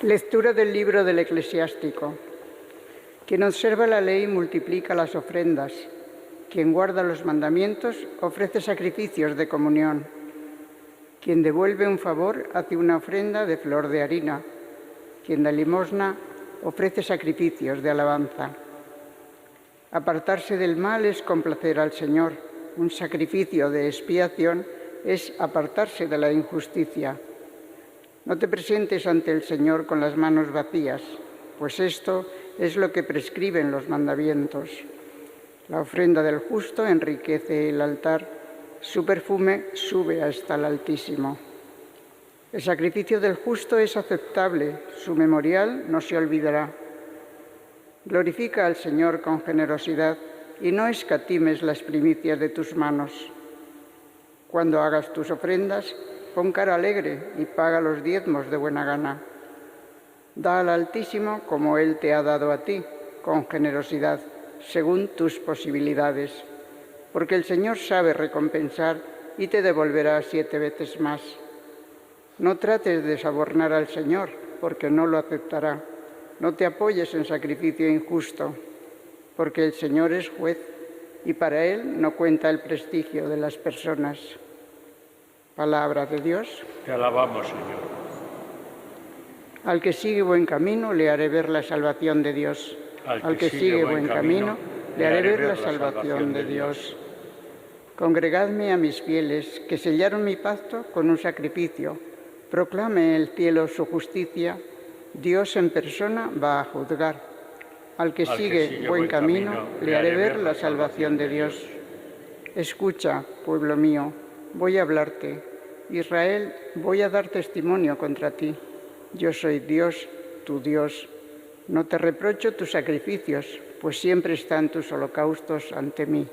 Lectura del libro del Eclesiástico. Quien observa la ley multiplica las ofrendas. Quien guarda los mandamientos ofrece sacrificios de comunión. Quien devuelve un favor hace una ofrenda de flor de harina. Quien da limosna ofrece sacrificios de alabanza. Apartarse del mal es complacer al Señor. Un sacrificio de expiación es apartarse de la injusticia. No te presentes ante el Señor con las manos vacías, pues esto es lo que prescriben los mandamientos. La ofrenda del justo enriquece el altar, su perfume sube hasta el Altísimo. El sacrificio del justo es aceptable, su memorial no se olvidará. Glorifica al Señor con generosidad y no escatimes las primicias de tus manos. Cuando hagas tus ofrendas, pon cara alegre y paga los diezmos de buena gana. Da al Altísimo como Él te ha dado a ti, con generosidad, según tus posibilidades, porque el Señor sabe recompensar y te devolverá 7 veces más. No trates de sobornar al Señor, porque no lo aceptará. No te apoyes en sacrificio injusto, porque el Señor es juez y para Él no cuenta el prestigio de las personas. Palabra de Dios. Te alabamos, Señor. Al que sigue buen camino, le haré ver la salvación de Dios. Al que sigue buen camino, le haré ver la salvación de Dios. Congregadme a mis fieles, que sellaron mi pacto con un sacrificio. Proclame el cielo su justicia. Dios en persona va a juzgar. Al que sigue buen camino, le haré ver la salvación de Dios. Escucha, pueblo mío, voy a hablarte. Israel, voy a dar testimonio contra ti. Yo soy Dios, tu Dios. No te reprocho tus sacrificios, pues siempre están tus holocaustos ante mí.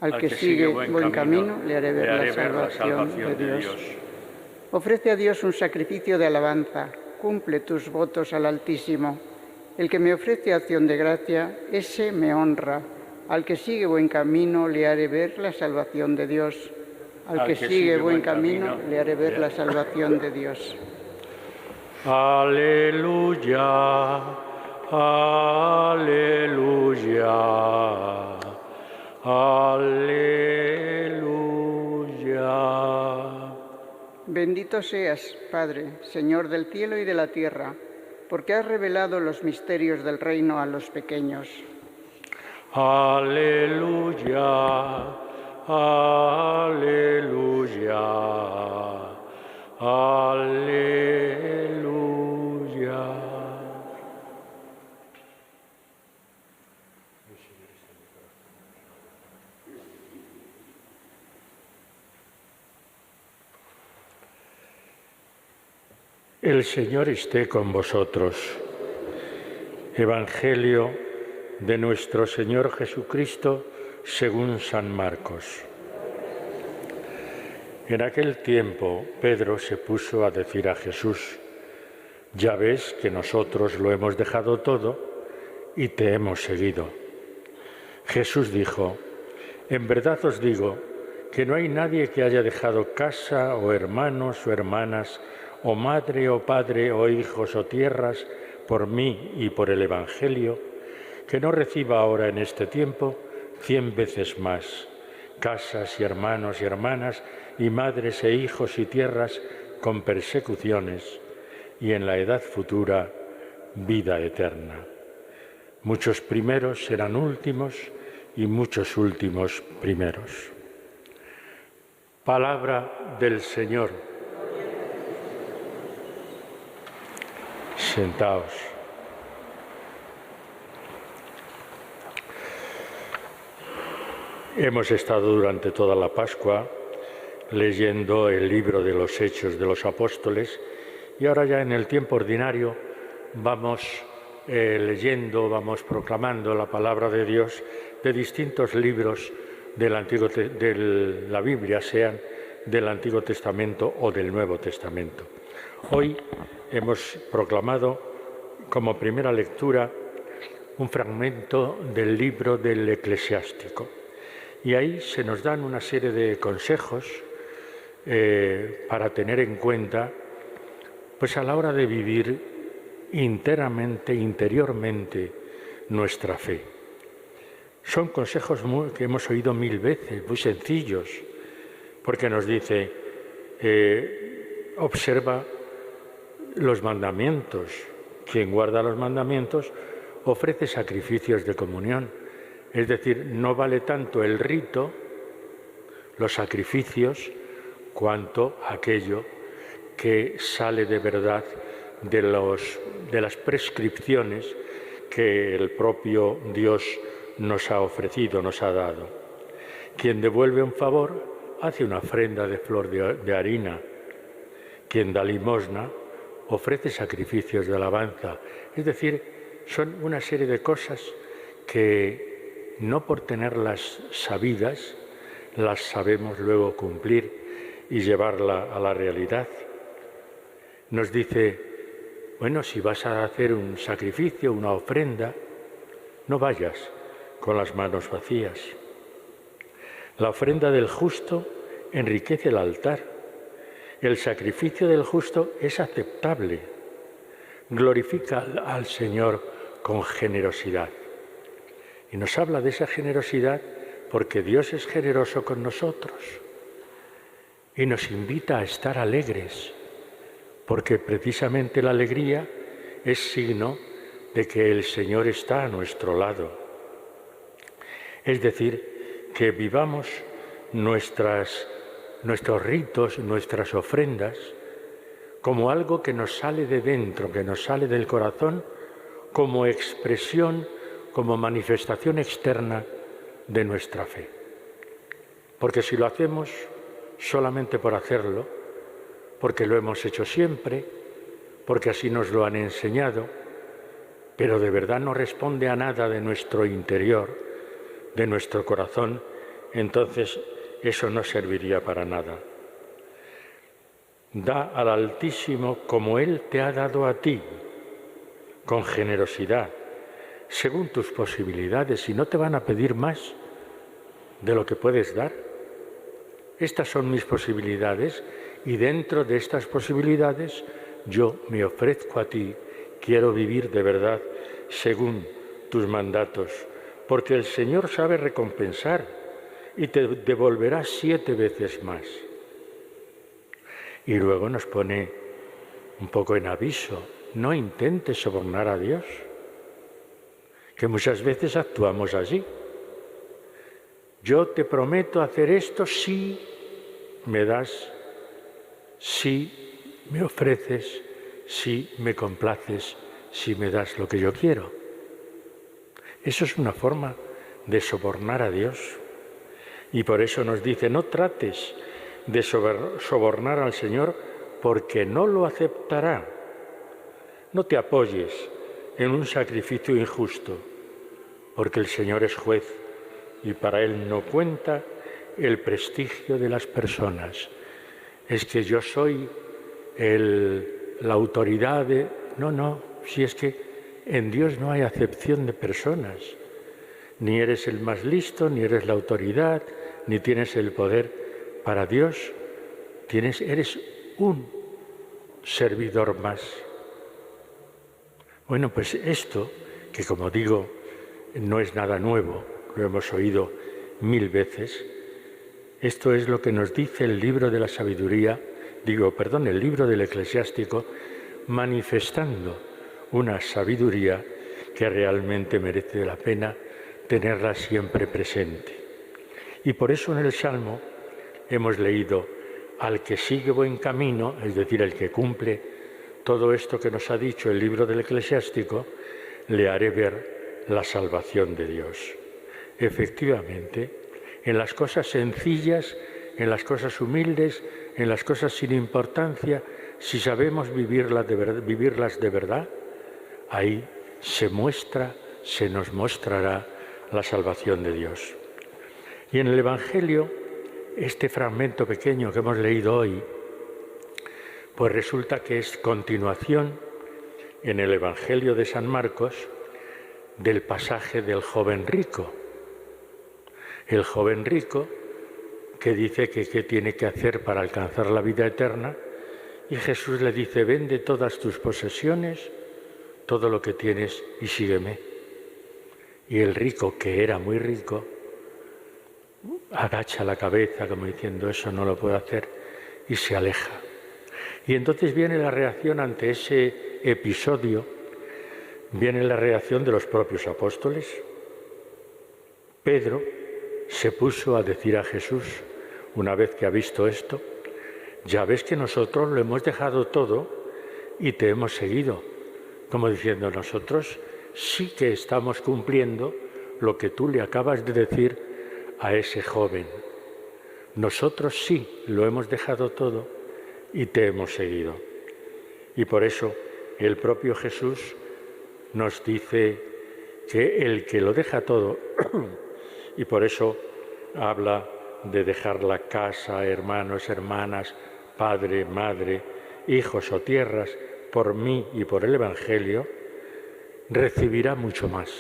Al que sigue buen camino, le haré ver la salvación de Dios. Ofrece a Dios un sacrificio de alabanza. Cumple tus votos al Altísimo. El que me ofrece acción de gracia, ese me honra. Al que sigue buen camino, le haré ver la salvación de Dios. Al que sigue buen camino, le haré ver la salvación de Dios. Aleluya, aleluya, aleluya. Bendito seas, Padre, Señor del cielo y de la tierra, porque has revelado los misterios del reino a los pequeños. Aleluya, aleluya, aleluya. El Señor esté con vosotros. Evangelio de nuestro Señor Jesucristo según San Marcos. En aquel tiempo Pedro se puso a decir a Jesús: «Ya ves que nosotros lo hemos dejado todo y te hemos seguido». Jesús dijo: «En verdad os digo que no hay nadie que haya dejado casa o hermanos o hermanas o madre o padre o hijos o tierras por mí y por el Evangelio, que no reciba ahora en este tiempo 100 veces más, casas y hermanos y hermanas y madres e hijos y tierras con persecuciones, y en la edad futura vida eterna. Muchos primeros serán últimos y muchos últimos primeros». Palabra del Señor. Sentaos. Hemos estado durante toda la Pascua leyendo el libro de los Hechos de los Apóstoles y ahora ya en el tiempo ordinario vamos leyendo, vamos proclamando la palabra de Dios de distintos libros de la Biblia, sean del Antiguo Testamento o del Nuevo Testamento. Hoy hemos proclamado como primera lectura un fragmento del libro del Eclesiástico. Y ahí se nos dan una serie de consejos para tener en cuenta, pues a la hora de vivir interiormente nuestra fe. Son consejos que hemos oído 1000 veces, muy sencillos, porque nos dice, observa los mandamientos. Quien guarda los mandamientos ofrece sacrificios de comunión. Es decir, no vale tanto el rito, los sacrificios, cuanto aquello que sale de verdad de las prescripciones que el propio Dios nos ha ofrecido, nos ha dado. Quien devuelve un favor hace una ofrenda de flor de harina. Quien da limosna ofrece sacrificios de alabanza. Es decir, son una serie de cosas que no por tenerlas sabidas las sabemos luego cumplir y llevarla a la realidad. Nos dice, bueno, si vas a hacer un sacrificio, una ofrenda, no vayas con las manos vacías. La ofrenda del justo enriquece el altar. El sacrificio del justo es aceptable. Glorifica al Señor con generosidad. Y nos habla de esa generosidad porque Dios es generoso con nosotros y nos invita a estar alegres, porque precisamente la alegría es signo de que el Señor está a nuestro lado. Es decir, que vivamos nuestros ritos, nuestras ofrendas, como algo que nos sale de dentro, que nos sale del corazón, como expresión, como manifestación externa de nuestra fe. Porque si lo hacemos solamente por hacerlo, porque lo hemos hecho siempre, porque así nos lo han enseñado, pero de verdad no responde a nada de nuestro interior, de nuestro corazón, entonces eso no serviría para nada. Da al Altísimo como Él te ha dado a ti, con generosidad, según tus posibilidades, y no te van a pedir más de lo que puedes dar. Estas son mis posibilidades y dentro de estas posibilidades yo me ofrezco a ti, quiero vivir de verdad según tus mandatos, porque el Señor sabe recompensar y te devolverá 7 veces más. Y luego nos pone un poco en aviso, no intentes sobornar a Dios, que muchas veces actuamos así. Yo te prometo hacer esto si me das, si me ofreces, si me complaces, si me das lo que yo quiero. Eso es una forma de sobornar a Dios. Y por eso nos dice, no trates de sobornar al Señor porque no lo aceptará. No te apoyes en un sacrificio injusto, porque el Señor es juez y para Él no cuenta el prestigio de las personas. Es que yo soy la autoridad de... No, si es que en Dios no hay acepción de personas. Ni eres el más listo, ni eres la autoridad, ni tienes el poder. Para Dios eres un servidor más. Bueno, pues esto, que como digo, no es nada nuevo, lo hemos oído 1000 veces, esto es lo que nos dice el libro de la sabiduría, el libro del Eclesiástico, manifestando una sabiduría que realmente merece la pena tenerla siempre presente. Y por eso en el Salmo hemos leído, al que sigue buen camino, es decir, el que cumple todo esto que nos ha dicho el libro del Eclesiástico, le haré ver la salvación de Dios. Efectivamente, en las cosas sencillas, en las cosas humildes, en las cosas sin importancia, si sabemos vivirlas de verdad, ahí se nos mostrará la salvación de Dios. Y en el Evangelio, este fragmento pequeño que hemos leído hoy, pues resulta que es continuación en el Evangelio de San Marcos del pasaje del joven rico. El joven rico que dice que qué tiene que hacer para alcanzar la vida eterna, y Jesús le dice, vende todas tus posesiones, todo lo que tienes y sígueme. Y el rico, que era muy rico, agacha la cabeza como diciendo, eso no lo puedo hacer, y se aleja. Y entonces viene la reacción ante ese episodio, viene la reacción de los propios apóstoles. Pedro se puso a decir a Jesús, una vez que ha visto esto, ya ves que nosotros lo hemos dejado todo y te hemos seguido, como diciendo, nosotros sí que estamos cumpliendo lo que tú le acabas de decir a ese joven. Nosotros sí lo hemos dejado todo y te hemos seguido. Y por eso el propio Jesús nos dice que el que lo deja todo, y por eso habla de dejar la casa, hermanos, hermanas, padre, madre, hijos o tierras, por mí y por el Evangelio, recibirá mucho más.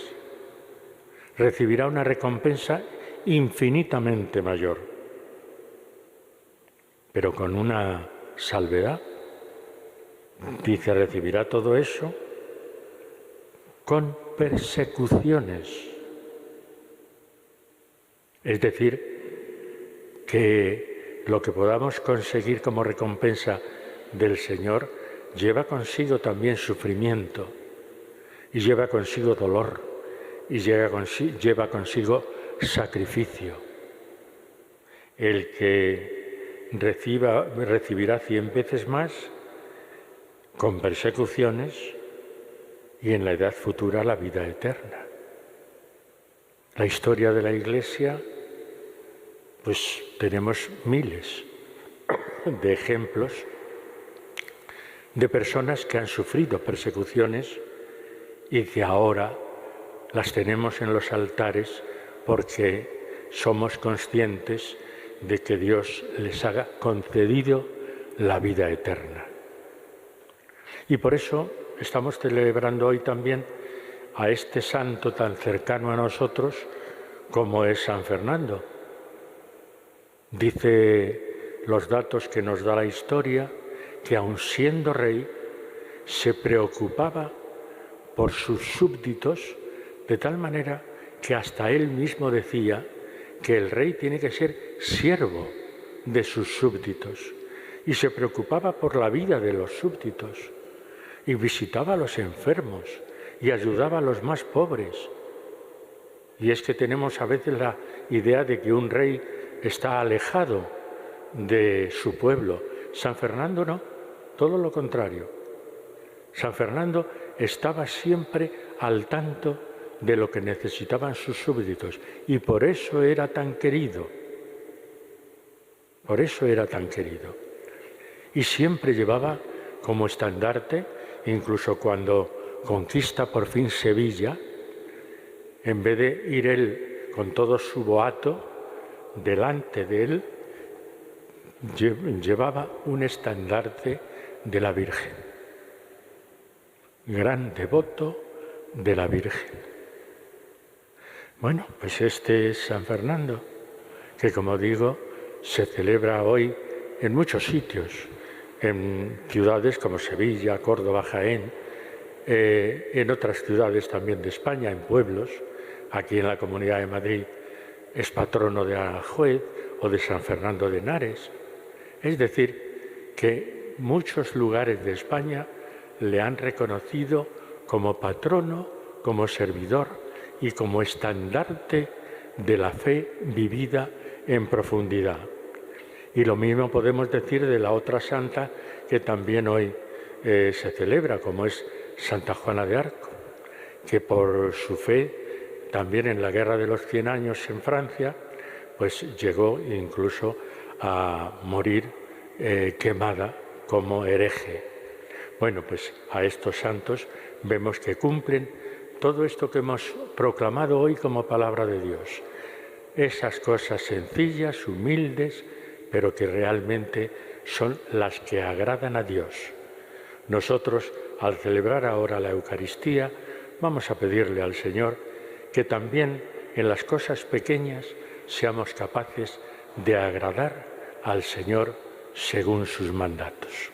Recibirá una recompensa infinitamente mayor, pero con una salvedad. Dice, recibirá todo eso con persecuciones. Es decir, que lo que podamos conseguir como recompensa del Señor lleva consigo también sufrimiento, y lleva consigo dolor, y lleva consigo sacrificio. El que recibirá 100 veces más con persecuciones y en la edad futura la vida eterna. La historia de la Iglesia, pues tenemos miles de ejemplos de personas que han sufrido persecuciones y que ahora las tenemos en los altares porque somos conscientes de que Dios les ha concedido la vida eterna. Y por eso estamos celebrando hoy también a este santo tan cercano a nosotros como es San Fernando. Dice los datos que nos da la historia que aun siendo rey se preocupaba por sus súbditos de tal manera que hasta él mismo decía que el rey tiene que ser siervo de sus súbditos y se preocupaba por la vida de los súbditos y visitaba a los enfermos y ayudaba a los más pobres. Y es que tenemos a veces la idea de que un rey está alejado de su pueblo. San Fernando no, todo lo contrario. San Fernando estaba siempre al tanto de lo que necesitaban sus súbditos y por eso era tan querido. Por eso era tan querido. Y siempre llevaba como estandarte, incluso cuando conquista por fin Sevilla, en vez de ir él con todo su boato, delante de él llevaba un estandarte de la Virgen. Gran devoto de la Virgen. Bueno, pues este es San Fernando, que como digo, se celebra hoy en muchos sitios, en ciudades como Sevilla, Córdoba, Jaén, en otras ciudades también de España, en pueblos. Aquí en la Comunidad de Madrid es patrono de Aranjuez o de San Fernando de Henares. Es decir, que muchos lugares de España le han reconocido como patrono, como servidor y como estandarte de la fe vivida en profundidad. Y lo mismo podemos decir de la otra santa que también hoy se celebra, como es Santa Juana de Arco, que por su fe también en la Guerra de los 100 años en Francia, pues llegó incluso a morir quemada como hereje. Bueno, pues a estos santos vemos que cumplen todo esto que hemos proclamado hoy como palabra de Dios. Esas cosas sencillas, humildes, pero que realmente son las que agradan a Dios. Nosotros, al celebrar ahora la Eucaristía, vamos a pedirle al Señor que también en las cosas pequeñas seamos capaces de agradar al Señor según sus mandatos.